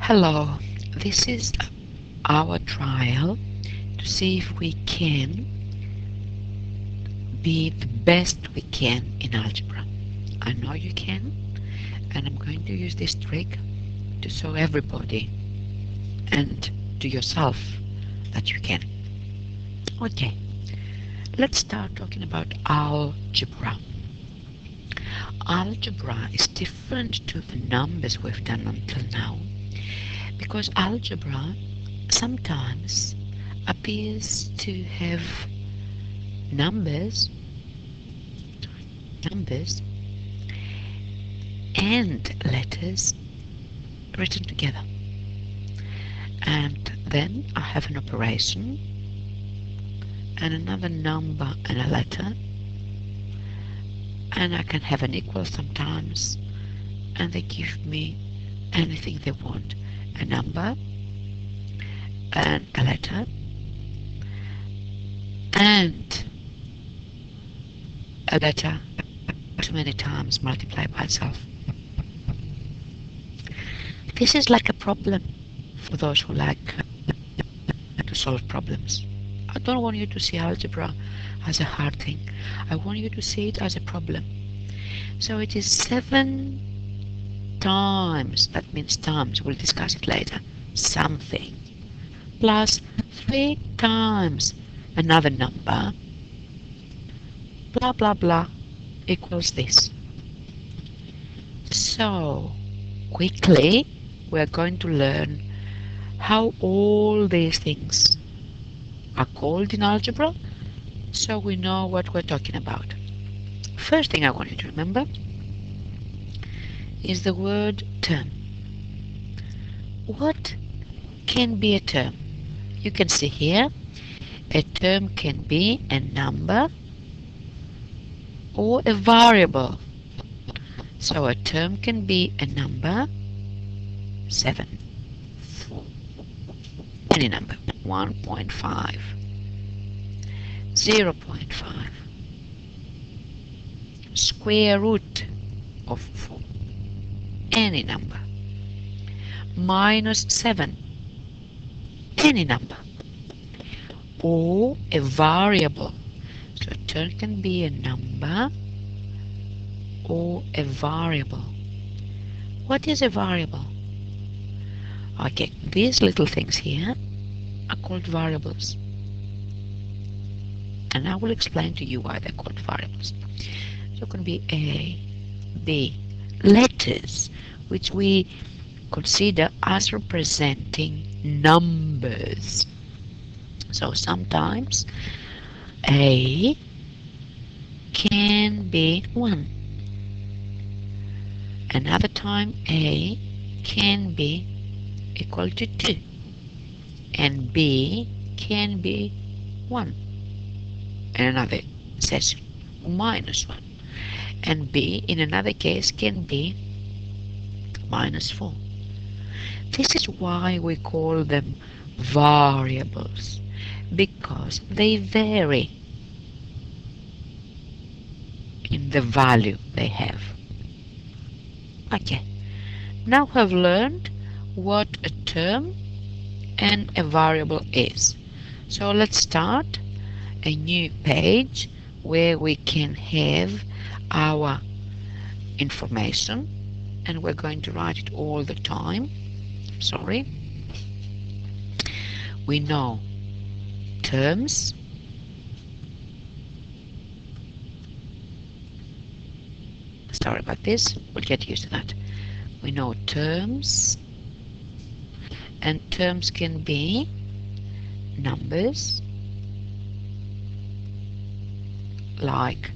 Hello, this is our trial to see if we can be the best we can in algebra. I know you can, and I'm going to use this trick to show everybody and to yourself that you can. Okay, let's start talking about algebra. Algebra is different to the numbers we've done until now, because algebra sometimes appears to have numbers and letters written together, and then I have an operation and another number and a letter, and I can have an equal sometimes, and they give me anything they want, a number and a letter and a letter too many times multiplied by itself. This is like a problem for those who like to solve problems. I don't want you to see algebra as a hard thing. I want you to see it as a problem. So it is 7 times, that means times, we'll discuss it later, something, plus 3 times another number, blah blah blah, equals this. So quickly we're going to learn how all these things are called in algebra, so we know what we're talking about. First thing I want you to remember is the word term. What can be a term? You can see here, a term can be a number or a variable. So a term can be a number, 7, any number, 1.5, 0.5, square root of 4, any number, -7, any number, or a variable. So a term can be a number or a variable. What is a variable? Okay, these little things here are called variables, and I will explain to you why they're called variables. So it can be A, B, letters which we consider as representing numbers. So sometimes A can be 1. Another time A can be equal to 2, and B can be 1. And another says -1, and B in another case can be -4. This is why we call them variables, because they vary in the value they have. Okay, now we have learned what a term and a variable is. So let's start a new page where we can have our information, and we're going to write it all the time. Sorry. We know terms, sorry about this, we'll get used to that. We know terms, and terms can be numbers like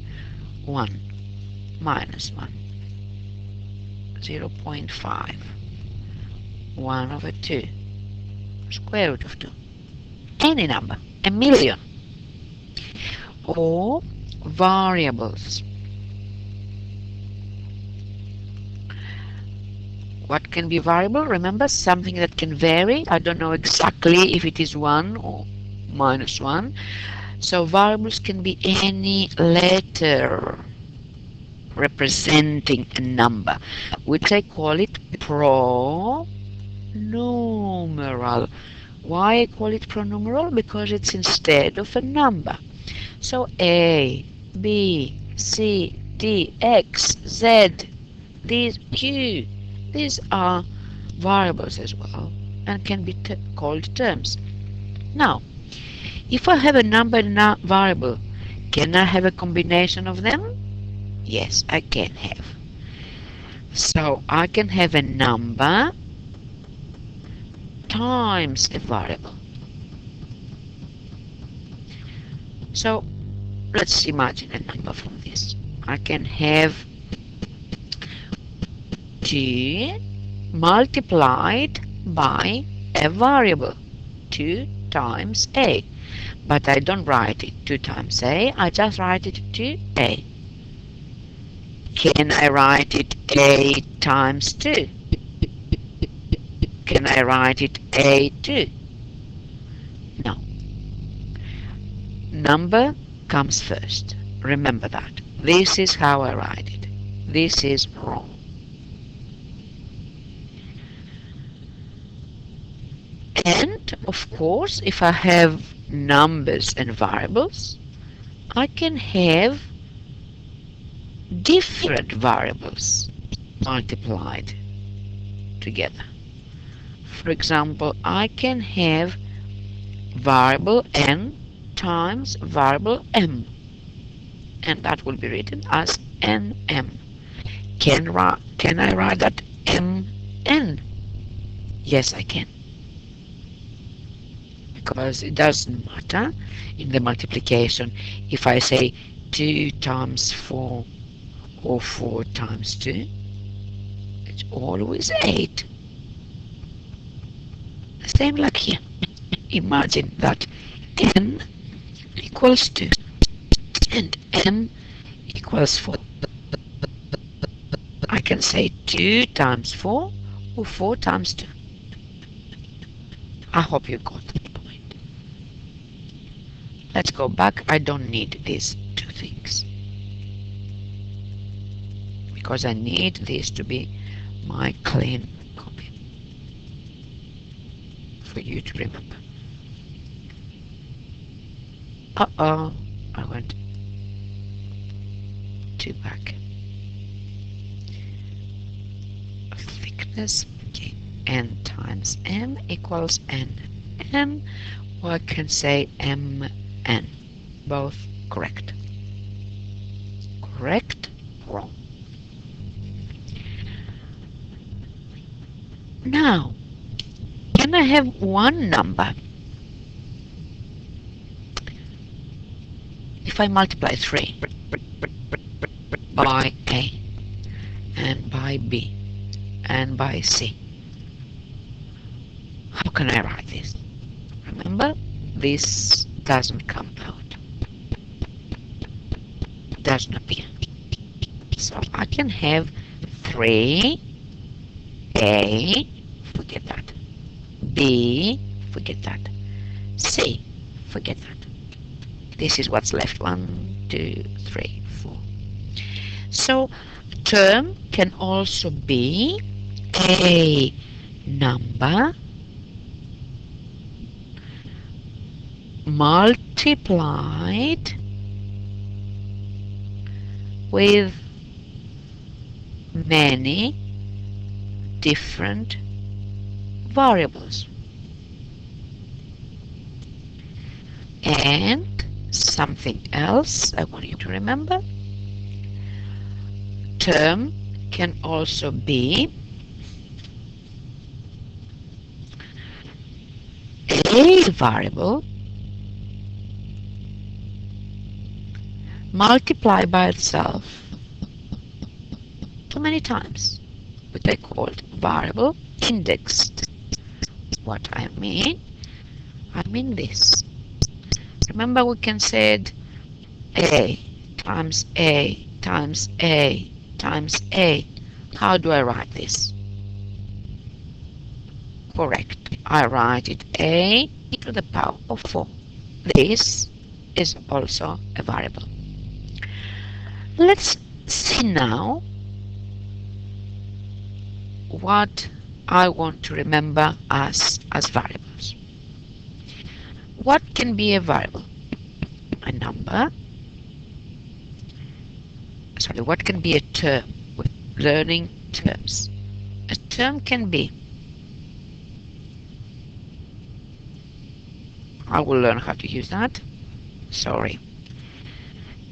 1, -1, 0.5, 1/2, square root of 2, any number, a million, or variables. What can be variable? Remember, something that can vary. I don't know exactly if it is 1 or -1. So variables can be any letter representing a number, which I call it pronumeral. Why I call it pronumeral? Because it's instead of a number. So A, B, C, D, X, Z, these Q, these are variables as well and can be called terms. Now, if I have a number and a variable, can I have a combination of them? Yes, I can have. So I can have a number times a variable. So let's imagine a number from this. I can have 2 multiplied by a variable, 2 times a. But I don't write it 2 times a, I just write it 2a. Can I write it a times 2? Can I write it a2? No. Number comes first. Remember that. This is how I write it. This is wrong. And of course, if I have numbers and variables, I can have different variables multiplied together. For example, I can have variable n times variable m, and that will be written as nm. Can I write that mn? Yes, I can. Because it doesn't matter in the multiplication if I say 2 times 4 or 4 times 2. It's always 8. Same like here. Imagine that n equals 2 and m equals 4. I can say 2 times 4 or 4 times 2. I hope you got the point. Let's go back. I don't need these two things because I need this to be my clean copy for you to remember. I went too back. Thickness, okay, n times m equals n, or I can say mn. Both correct. Correct, wrong. Now, can I have one number? If I multiply 3 by A and by B and by C, how can I write this? Remember, this doesn't come out. Doesn't appear. So I can have 3A, forget that. B, forget that. C, forget that. This is what's left. 1, 2, 3, 4. So term can also be a number multiplied with many different variables. And something else I want you to remember. Term can also be a variable multiplied by itself too many times, which I called variable indexed. What I mean this. Remember, we can say a times a times a times a. How do I write this? Correct. I write it a to the power of 4. This is also a variable. Let's see now what I want to remember as variables. What can be a variable? A number. Sorry, what can be a term? With learning terms. A term can be, I will learn how to use that. Sorry.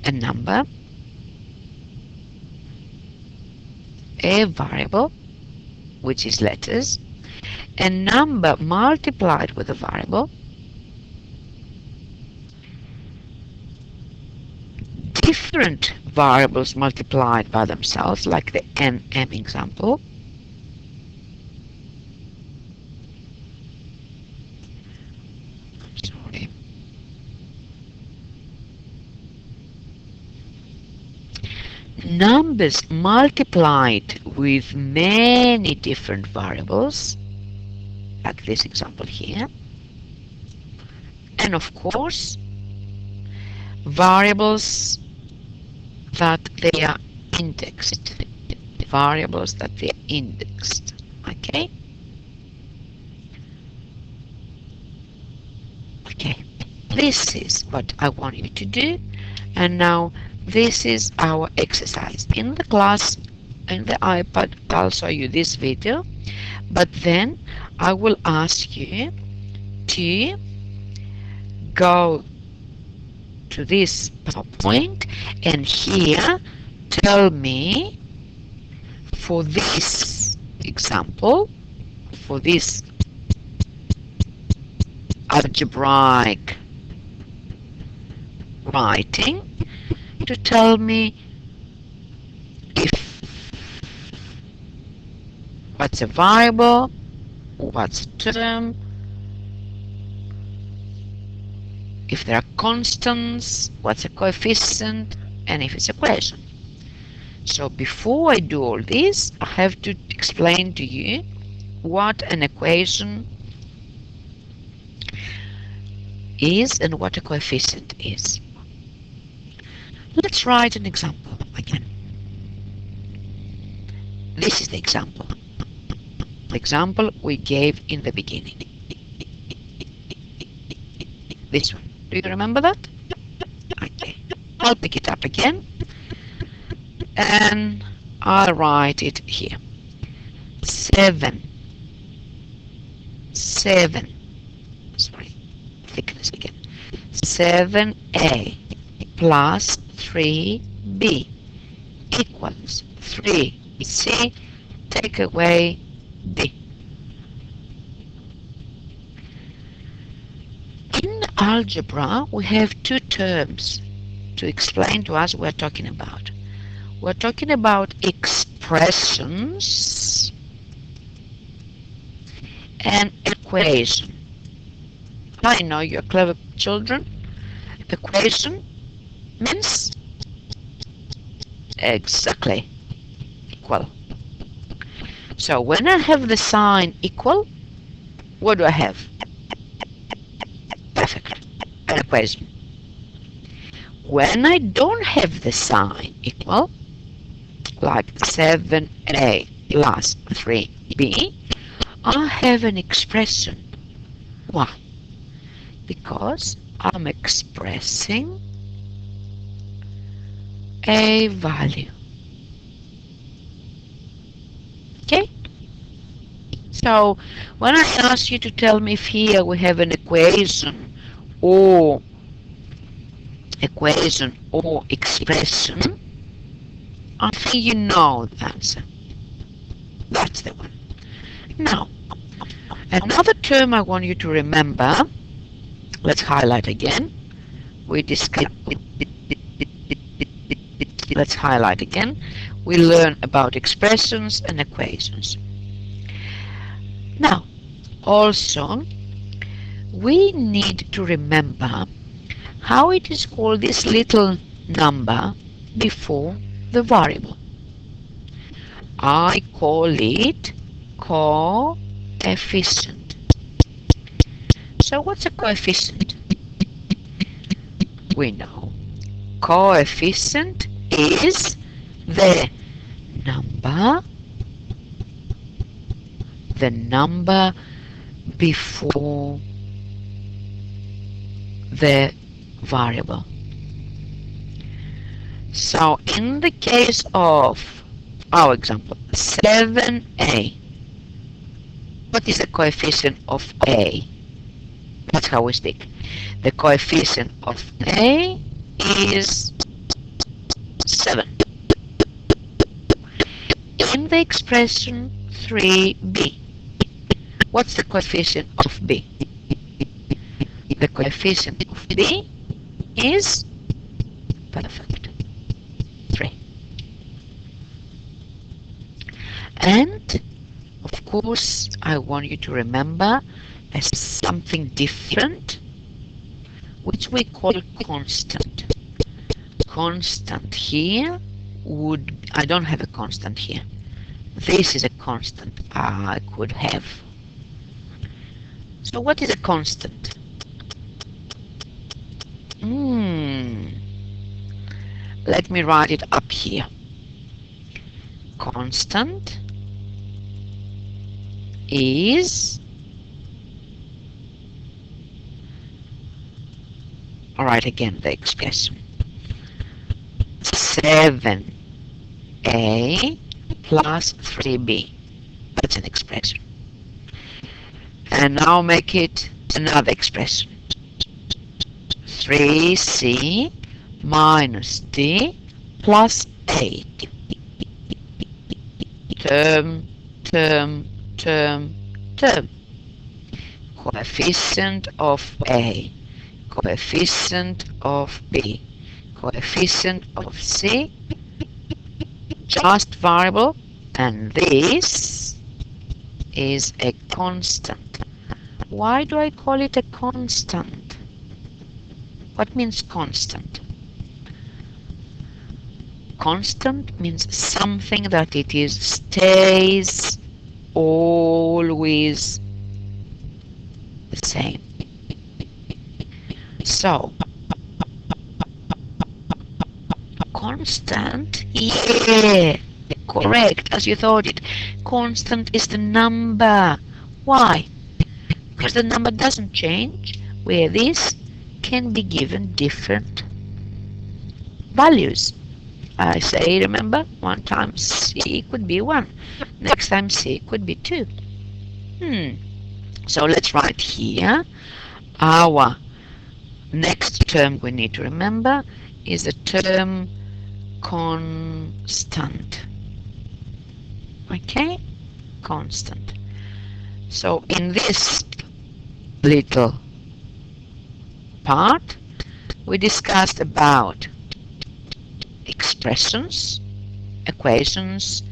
A number, a variable, which is letters, a number multiplied with a variable, different variables multiplied by themselves, like the nm example, sorry, numbers multiplied with many different variables, like this example here, and of course variables that they are indexed. Variables that they are indexed. Okay? Okay. This is what I want you to do. And now this is our exercise. In the class, in the iPad, I'll show you this video. But then I will ask you to go to this point and here tell me, for this example, for this algebraic writing, to tell me if what's a variable, what's a term, if there are constants, what's a coefficient, and if it's a equation. So before I do all this, I have to explain to you what an equation is and what a coefficient is. Let's write an example again. This is the example. The example we gave in the beginning. This one. Do you remember that? Okay. I'll pick it up again and I'll write it here. 7. Sorry, thickness again. 7a plus 3b equals 3c, take away b. In algebra, we have two terms to explain to us what we're talking about. We're talking about expressions and equation. I know you're clever children. Equation means exactly equal. So when I have the sign equal, what do I have? Perfect. An equation. When I don't have the sign equal, like 7a plus 3b, I have an expression. Why? Because I'm expressing a value. Okay? So when I ask you to tell me if here we have an equation or expression, I think you know the answer. That's the one. Now, another term I want you to remember, let's highlight again. Let's highlight again. We learn about expressions and equations. Now, also, we need to remember how it is called this little number before the variable. I call it coefficient. So what's a coefficient? We know coefficient is the number the number before the variable. So in the case of our example, 7a, what is the coefficient of a? That's how we speak. The coefficient of a is 7. In the expression 3b, what's the coefficient of b? The coefficient of b is perfect, 3. And of course I want you to remember something different, which we call constant. Constant here would, I don't have a constant here. This is a constant I could have. So what is a constant? Let me write it up here. Constant is, all right, again the expression 7a plus 3b. That's an expression. And now make it another expression. 3c minus d plus 8. Term, term, term, term. Coefficient of a, coefficient of b, coefficient of c, just variable, and this is a constant. Why do I call it a constant? What means constant? Constant means something that it is stays always the same. So constant, yeah, correct, as you thought it. Constant is the number. Why? Because the number doesn't change, where this can be given different values. I say, remember, one times c could be 1. Next time c could be 2. So let's write here. Our next term we need to remember is the term constant. Okay? Constant. So in this little part, we discussed about expressions, equations,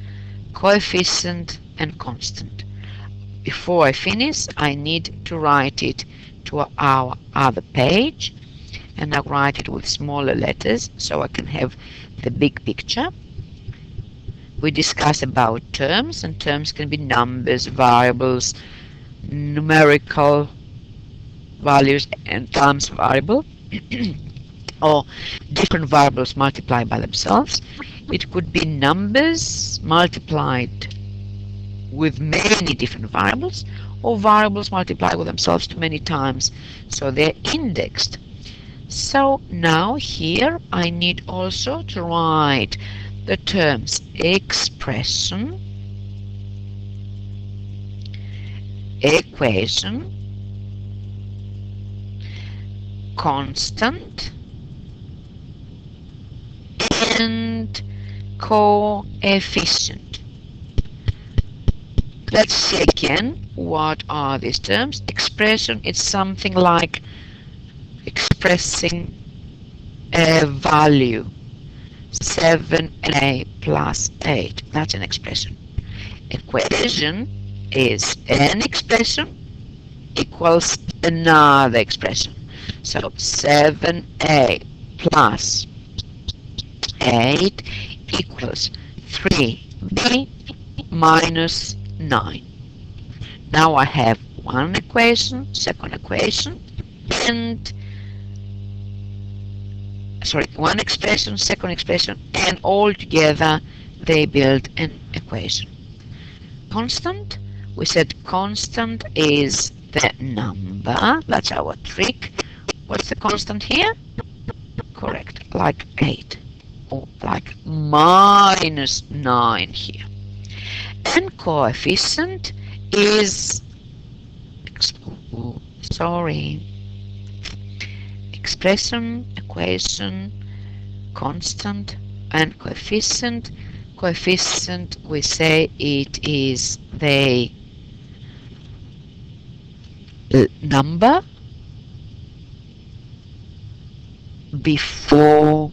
coefficient, and constant. Before I finish, I need to write it to our other page, and I'll write it with smaller letters so I can have the big picture. We discussed about terms, and terms can be numbers, variables, numerical values, and times variable, or different variables multiplied by themselves. It could be numbers multiplied with many different variables, or variables multiplied with themselves too many times, so they're indexed. So now here I need also to write the terms expression, equation, constant, and coefficient. Let's see again, what are these terms? Expression is something like expressing a value. 7a plus 8. That's an expression. Equation is an expression equals another expression. So 7a plus 8 equals 3b minus 9. Now I have one equation, second equation, and one expression, second expression, and all together they build an equation. Constant, We said constant is the number. That's our trick. What's the constant here? Correct, like 8 or like minus 9 here. And coefficient is, sorry, expression, equation, constant, and coefficient. Coefficient, we say it is the number before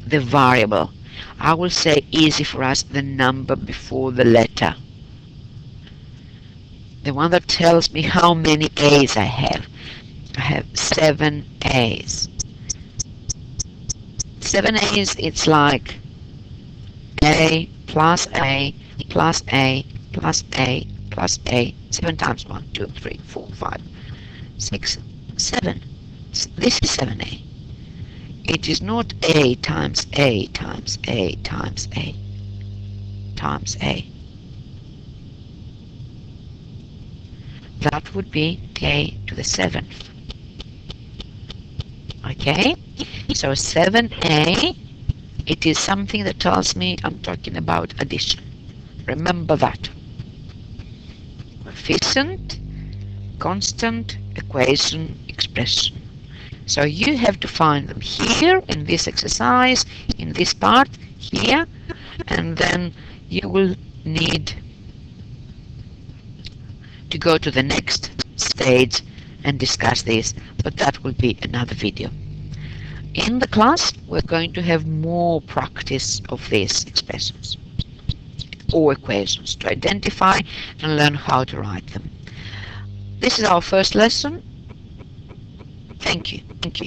the variable. I will say easy for us, the number before the letter. The one that tells me how many A's I have. I have 7 A's. 7 A's, it's like A plus A plus A plus A plus A. 7 times 1, 2, 3, 4, 5, 6, 7. This is 7A. It is not A times A times A times A times A. That would be A to the 7th. Okay? So 7A, it is something that tells me I'm talking about addition. Remember that. Coefficient, constant, equation, expression. So you have to find them here in this exercise, in this part here, and then you will need to go to the next stage and discuss this, but that will be another video. In the class, we're going to have more practice of these expressions or equations to identify and learn how to write them. This is our first lesson. Thank you. Thank you.